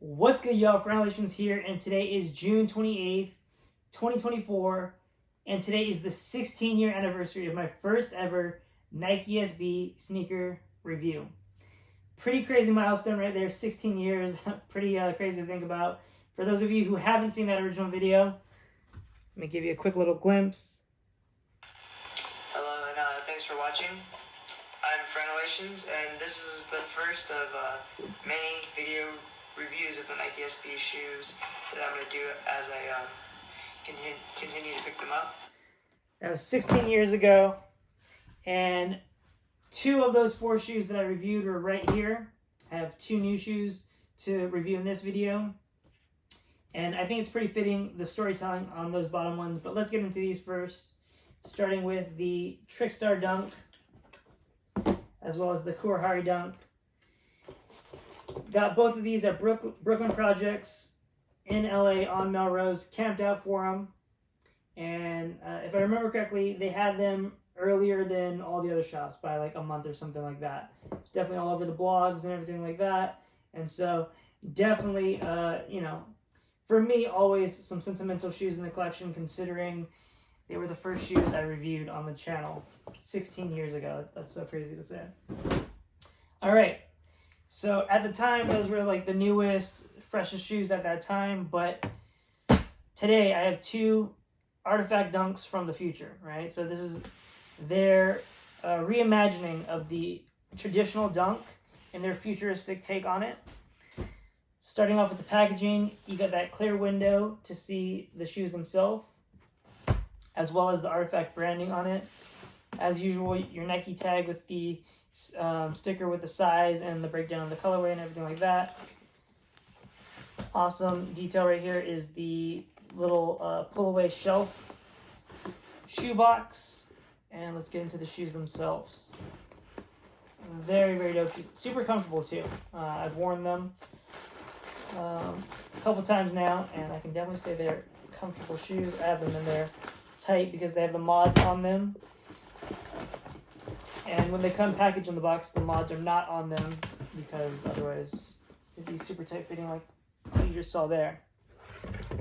What's good, y'all? Franalations here, and today is June 28th, 2024, and today is the 16-year anniversary of my first ever Nike SB sneaker review. Pretty crazy milestone right there, 16 years, pretty crazy to think about. For those of you who haven't seen that original video, let me give you a quick little glimpse. Hello, and thanks for watching. I'm Franalations, and this is the first of many video reviews of the Nike SB shoes that I'm going to do as I continue to pick them up. That was 16 years ago, and 2 of those 4 shoes that I reviewed are right here. I have 2 new shoes to review in this video, and I think it's pretty fitting, the storytelling on those bottom ones, but let's get into these first, starting with the Trickstar Dunk, as well as the Kurahari Dunk. Got both of these at Brooklyn Projects in LA on Melrose, camped out for them. And if I remember correctly, they had them earlier than all the other shops by like a month or something like that. It's definitely all over the blogs and everything like that. And so definitely, for me, always some sentimental shoes in the collection, considering they were the first shoes I reviewed on the channel 16 years ago. That's so crazy to say. All right. So at the time, those were like the newest, freshest shoes at that time. But today, I have 2 artifact dunks from the future, right? So this is their reimagining of the traditional dunk and their futuristic take on it. Starting off with the packaging, you got that clear window to see the shoes themselves, as well as the artifact branding on it. As usual, your Nike tag with the sticker with the size and the breakdown of the colorway and everything like that. Awesome detail right here is the little pull-away shelf shoebox. And let's get into the shoes themselves. Very, very dope shoes. Super comfortable too. I've worn them a couple times now, and I can definitely say they're comfortable shoes. I have them in there tight because they have the mods on them. And when they come packaged in the box, the mods are not on them because otherwise it'd be super tight fitting like you just saw there.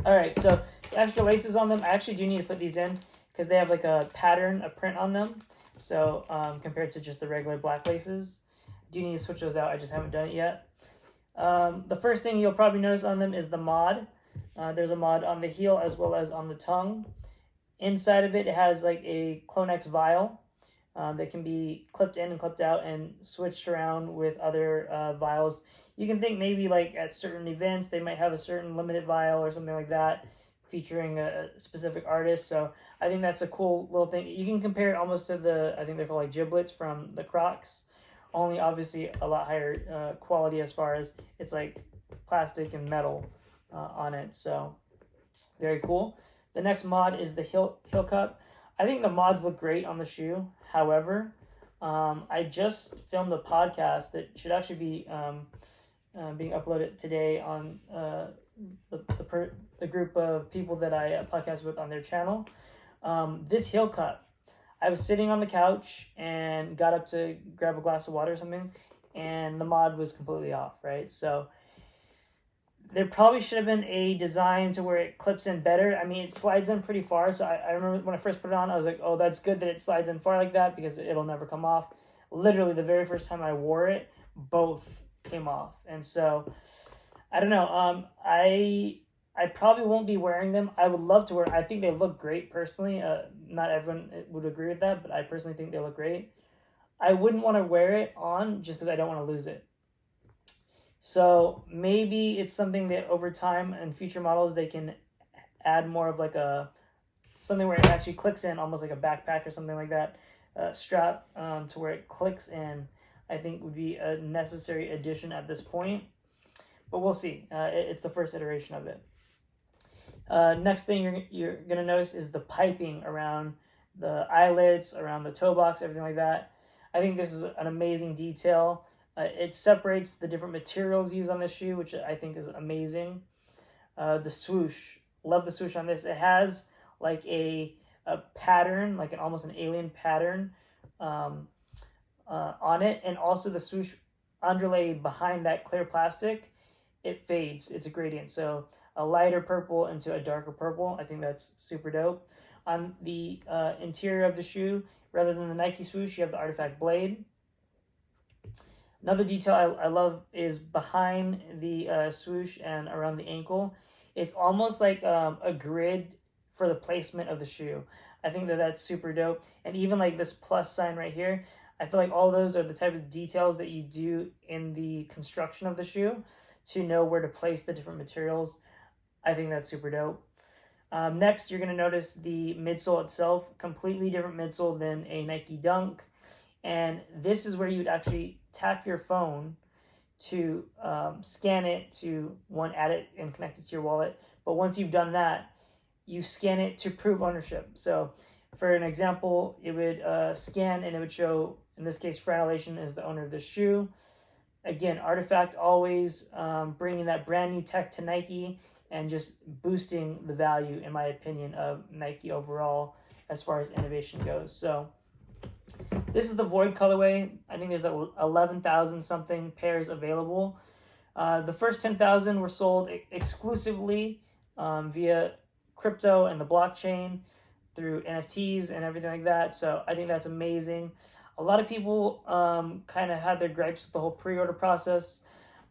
All right, so the extra laces on them, I actually do need to put these in because they have like a pattern, a print on them. So compared to just the regular black laces, I do need to switch those out. I just haven't done it yet. The first thing you'll probably notice on them is the mod. There's a mod on the heel as well as on the tongue. Inside of it, it has like a Clonex vial. That can be clipped in and clipped out and switched around with other vials. You can think maybe like at certain events, they might have a certain limited vial or something like that featuring a specific artist. So I think that's a cool little thing. You can compare it almost to the, I think they're called like giblets from the Crocs, only obviously a lot higher quality as far as it's like plastic and metal on it. So very cool. The next mod is the heel cup. I think the mods look great on the shoe. However, I just filmed a podcast that should actually be being uploaded today on the group of people that I podcast with on their channel. This heel cup, I was sitting on the couch and got up to grab a glass of water or something, and the mod was completely off, right? So there probably should have been a design to where it clips in better. I mean, it slides in pretty far. So I remember when I first put it on, I was like, oh, that's good that it slides in far like that because it'll never come off. Literally, the very first time I wore it, both came off. And so, I don't know. I probably won't be wearing them. I would love to wear. I think they look great personally. Not everyone would agree with that, but I personally think they look great. I wouldn't want to wear it on just because I don't want to lose it. So maybe it's something that over time and future models, they can add more of like something where it actually clicks in almost like a backpack or something like that, strap to where it clicks in, I think would be a necessary addition at this point, but we'll see. It's the first iteration of it. Next thing you're going to notice is the piping around the eyelets, around the toe box, everything like that. I think this is an amazing detail. It separates the different materials used on this shoe, which I think is amazing. The swoosh. Love the swoosh on this. It has like a pattern, like almost an alien pattern on it. And also the swoosh underlay behind that clear plastic it fades. It's a gradient. So a lighter purple into a darker purple. I think that's super dope. On the interior of the shoe, rather than the Nike swoosh, you have the artifact blade. Another detail I love is behind the swoosh and around the ankle. It's almost like a grid for the placement of the shoe. I think that's super dope. And even like this plus sign right here, I feel like all those are the type of details that you do in the construction of the shoe to know where to place the different materials. I think that's super dope. Next, you're going to notice the midsole itself, completely different midsole than a Nike Dunk. And this is where you would actually tap your phone to scan it to, one, add it and connect it to your wallet. But once you've done that, you scan it to prove ownership. So for an example, it would scan and it would show, in this case, Franalation is the owner of this shoe. Again, Artifact always bringing that brand new tech to Nike and just boosting the value, in my opinion, of Nike overall as far as innovation goes. So this is the Void colorway. I think there's 11,000 something pairs available. The first 10,000 were sold exclusively via crypto and the blockchain through NFTs and everything like that. So I think that's amazing. A lot of people kind of had their gripes with the whole pre-order process.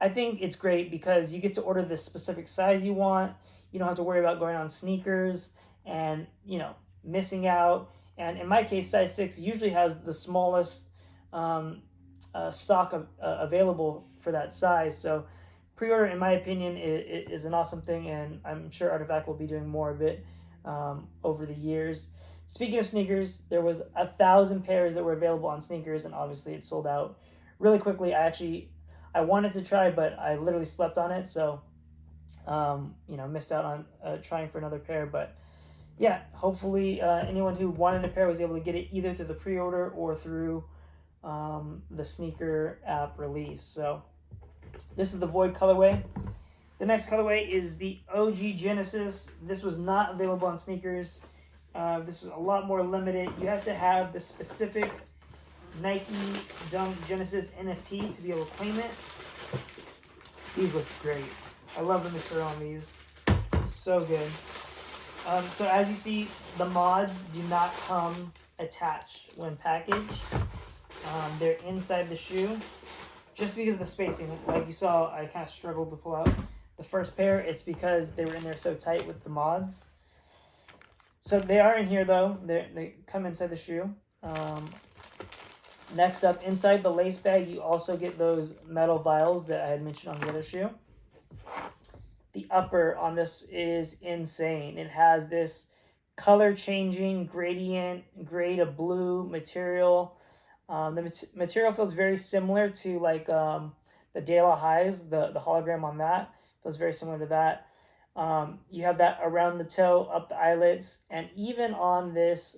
I think it's great because you get to order the specific size you want. You don't have to worry about going on sneakers and, missing out. And in my case, size 6 usually has the smallest stock available for that size. So pre-order, in my opinion, is an awesome thing, and I'm sure Artifact will be doing more of it over the years. Speaking of sneakers, there was 1,000 pairs that were available on sneakers, and obviously it sold out really quickly. I wanted to try, but I literally slept on it, so missed out on trying for another pair. But yeah, hopefully anyone who wanted a pair was able to get it either through the pre-order or through the sneaker app release. So this is the Void colorway. The next colorway is the OG Genesis. This was not available on sneakers. This was a lot more limited. You have to have the specific Nike Dunk Genesis NFT to be able to claim it. These look great. I love the material on these. So good. So as you see, the mods do not come attached when packaged. They're inside the shoe. Just because of the spacing, like you saw, I kind of struggled to pull out the first pair. It's because they were in there so tight with the mods. So they are in here though. They come inside the shoe. Next up, inside the lace bag, you also get those metal vials that I had mentioned on the other shoe. The upper on this is insane. It has this color changing gradient, gray to blue material. The material feels very similar to like the De La Highs, the hologram on that. Feels very similar to that. You have that around the toe, up the eyelets, and even on this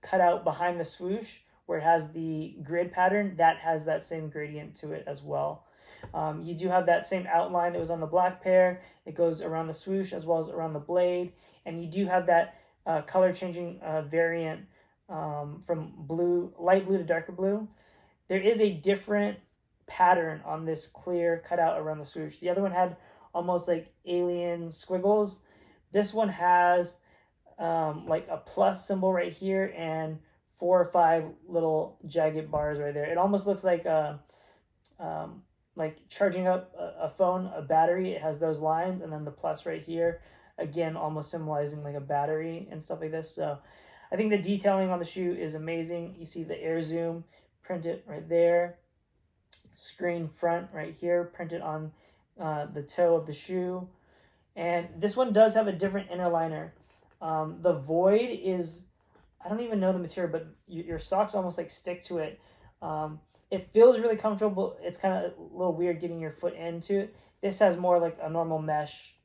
cutout behind the swoosh where it has the grid pattern, that has that same gradient to it as well. You do have that same outline that was on the black pair. It goes around the swoosh as well as around the blade, and you do have that color changing variant from light blue to darker blue. There is a different pattern on this clear cutout around the swoosh. The other one had almost like alien squiggles. This one has like a plus symbol right here and 4 or 5 little jagged bars right there. It almost looks like charging up a phone, a battery. It has those lines, and then the plus right here, again, almost symbolizing like a battery and stuff like this. So I think the detailing on the shoe is amazing. You see the air zoom printed right there, screen front right here printed on the toe of the shoe. And this one does have a different inner liner. The Void is, I don't even know the material, but your socks almost like stick to it. It feels really comfortable. It's kind of a little weird getting your foot into it. This has more like a normal mesh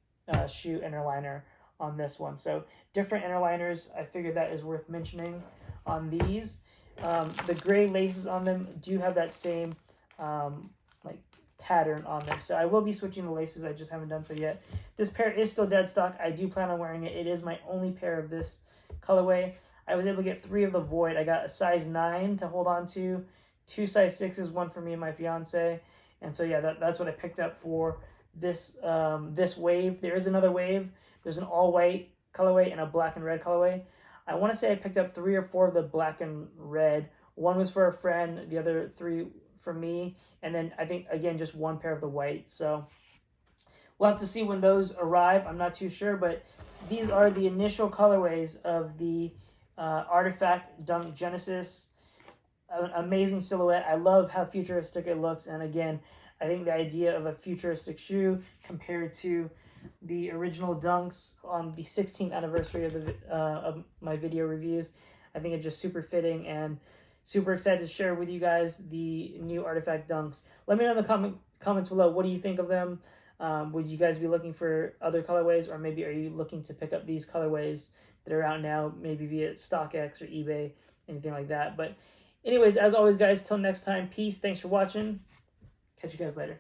shoe inner liner on this one. So different inner liners. I figured that is worth mentioning on these. The gray laces on them do have that same pattern on them. So I will be switching the laces. I just haven't done so yet. This pair is still dead stock. I do plan on wearing it. It is my only pair of this colorway. I was able to get 3 of the Void. I got a size 9 to hold on to, 2 size 6s, one for me and my fiance, And so yeah, that's what I picked up for this this wave. There is another wave. There's an all white colorway and a black and red colorway. I want to say I picked up 3 or 4 of the black and red. One was for a friend, the other 3 for me, and then I think again just 1 pair of the white. So we'll have to see when those arrive. I'm not too sure, but these are the initial colorways of the Artifact Dunk Genesis. An amazing silhouette. I love how futuristic it looks, and again, I think the idea of a futuristic shoe compared to the original Dunks on the 16th anniversary of my video reviews, I think it's just super fitting, and super excited to share with you guys the new Artifact Dunks. Let me know in the comments below, what do you think of them? Would you guys be looking for other colorways, or maybe are you looking to pick up these colorways that are out now, maybe via StockX or eBay, anything like that? But anyways, as always, guys, till next time, peace. Thanks for watching. Catch you guys later.